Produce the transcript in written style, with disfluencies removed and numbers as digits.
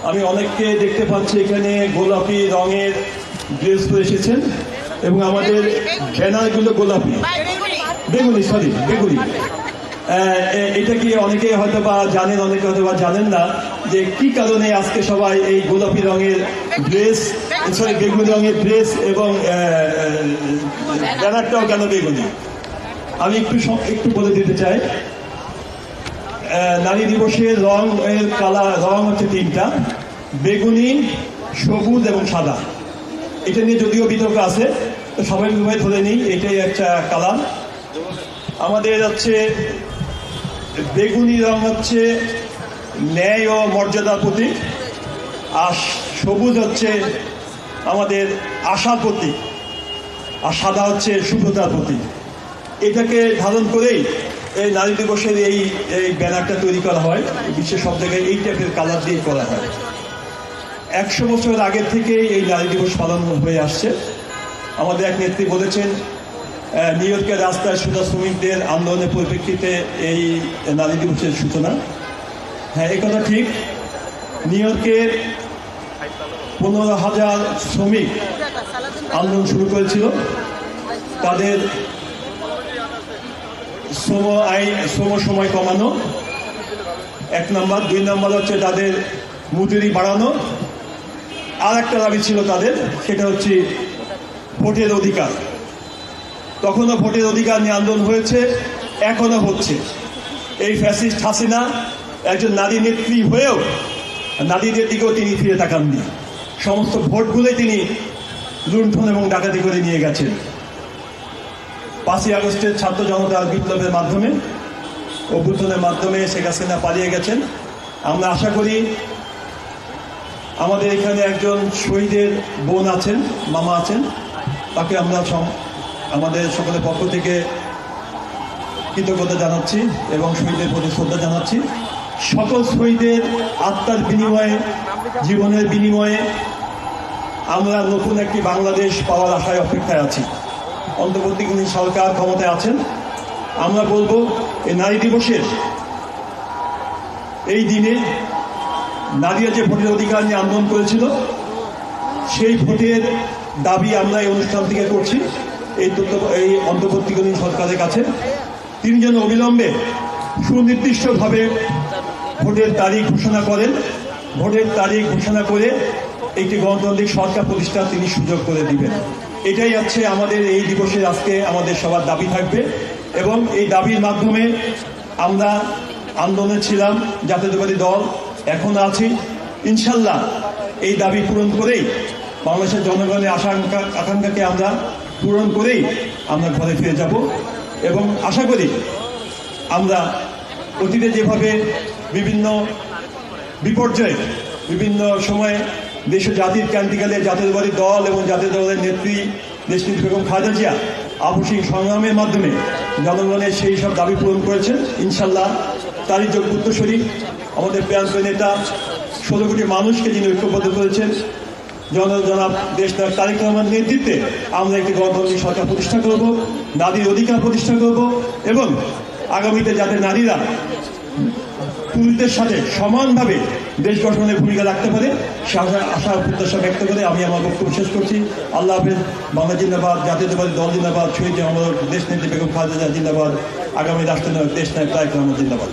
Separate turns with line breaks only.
আমি অনেককে দেখতে পাচ্ছি এখানে গোলাপি রঙের ড্রেস পরে এসেছেন এবং আমাদের ব্যানারগুলো গোলাপি বেগুনি বেগুনি। এটা কি অনেকে হয়তো বা জানেন, অনেকে হয়তো বা জানেন না যে কি কারণে আজকে সবাই এই গোলাপি রঙের ড্রেস, বেগুনি রঙের ড্রেস এবং ব্যানারটাও কেন বেগুনি। আমি একটু বলে দিতে চাই। নারী দিবসের রং হচ্ছে তিনটা: বেগুনি, সবুজ এবং সাদা। এটা নিয়ে যদিও বিতর্ক আছে, তো সবাই ধরে নিই এটাই একটা কালার। আমাদের হচ্ছে বেগুনি রং হচ্ছে ন্যায় ও মর্যাদার প্রতীক, আর সবুজ হচ্ছে আমাদের আশার প্রতীক, আর সাদা হচ্ছে শুভ্রতার প্রতীক। এটাকে ধারণ করেই এই নারী দিবসের এই ব্যানারটা তৈরি করা হয়। বিশ্বের সব জায়গায় এই টাইপের কালার দিয়ে করা হয়। 100 বছর আগের থেকে এই নারী দিবস পালন হয়ে আসছে। আমাদের এক নেত্রী বলেছেন নিউ ইয়র্কের রাস্তায় সুতা শ্রমিকদের আন্দোলনের পরিপ্রেক্ষিতে এই নারী দিবসের সূচনা। হ্যাঁ, এই কথা ঠিক। নিউ ইয়র্কের 15,000 শ্রমিক আন্দোলন শুরু করেছিল। তাদের শ্রম সময় কমানো 1 নম্বর, 2 নম্বর হচ্ছে তাদের মজুরি বাড়ানো, আর একটা দাবি ছিল তাদের, সেটা হচ্ছে ভোটের অধিকার। তখনও ভোটের অধিকার নিয়ে আন্দোলন হয়েছে, এখনো হচ্ছে। এই ফ্যাসিস্ট হাসিনা একজন নারী নেত্রী হয়েও নারীদের দিকেও তিনি ফিরে তাকাননি। সমস্ত ভোটগুলোই তিনি লুণ্ঠন এবং ডাকাতি করে নিয়ে গেছেন। 5ই আগস্টের ছাত্র জনতার বিপ্লবের মাধ্যমে, অভ্যুত্থানের মাধ্যমে শেখ হাসিনা পালিয়ে গেছেন। আমরা আশা করি আমাদের এখানে একজন শহীদের বোন আছেন, মামা আছেন, তাকে আমরা আমাদের সকলের পক্ষ থেকে কৃতজ্ঞতা জানাচ্ছি এবং শহীদের প্রতি শ্রদ্ধা জানাচ্ছি। সকল শহীদের আত্মার বিনিময়ে, জীবনের বিনিময়ে আমরা নতুন একটি বাংলাদেশ পাওয়ার আশায় অপেক্ষায় আছি। অন্তর্বর্তীকালীন সরকার ক্ষমতায় আছেন। আমরা বলবো এই নারী দিবসের এই দিনে নারীরা যে ভোটের অধিকার নিয়ে আন্দোলন করেছিল, সেই ভোটের দাবি আমরা এই অনুষ্ঠান থেকে করছি এই অন্তর্বর্তীকালীন সরকারের কাছে। তিনি যেন অবিলম্বে সুনির্দিষ্টভাবে ভোটের তারিখ ঘোষণা করেন। ভোটের তারিখ ঘোষণা করে একটি গণতান্ত্রিক সরকার প্রতিষ্ঠার তিনি সুযোগ করে দিবেন। এটাই হচ্ছে আমাদের এই দিবসের আজকে আমাদের সবার দাবি থাকবে এবং এই দাবির মাধ্যমে আমরা আন্দোলনে ছিলাম, জাতীয়তাবাদী দল এখন আছি। ইনশাল্লাহ এই দাবি পূরণ করেই, বাংলাদেশের জনগণের আকাঙ্ক্ষাকে আমরা পূরণ করেই আমরা ঘরে ফিরে যাব এবং আশা করি আমরা অতীতে যেভাবে বিভিন্ন বিপর্যয়ে বিভিন্ন সময়ে দেশ ও জাতির ক্রান্তিকালে জাতীয়তাবাদী দল এবং জাতীয় দলের নেত্রী দেশনেত্রী বেগম খালেদা জিয়া আপসী সংগ্রামের মাধ্যমে জনগণের সেই সব দাবি পূরণ করেছেন। ইনশাল্লাহ তারই যোগ্য উত্তরসূরি আমাদের প্রিয় নেতা 16 কোটি মানুষকে যিনি ঐক্যবদ্ধ করেছেন, জনাব দেশনায়ক তারেক রহমানের নেতৃত্বে আমরা একটি গণতান্ত্রিক সরকার প্রতিষ্ঠা করব, নারীর অধিকার প্রতিষ্ঠা করব এবং আগামীতে যাতে নারীরা পুরুষদের সাথে সমানভাবে দেশ গঠনের ভূমিকা রাখতে পারে সে আশা প্রত্যাশা ব্যক্ত করে আমি আমার বক্তব্য শেষ করছি। আল্লাহ হাফেজ। বাংলা জিন্দাবাদ, জাতীয়তাবাদী দল জিন্দাবাদ, শহীদ দেশ নেত্রী বেগম খালেদা জিয়া জিন্দাবাদ, আগামী রাষ্ট্রনায়ক দেশনায়ক তারেক রহমান জিন্দাবাদ।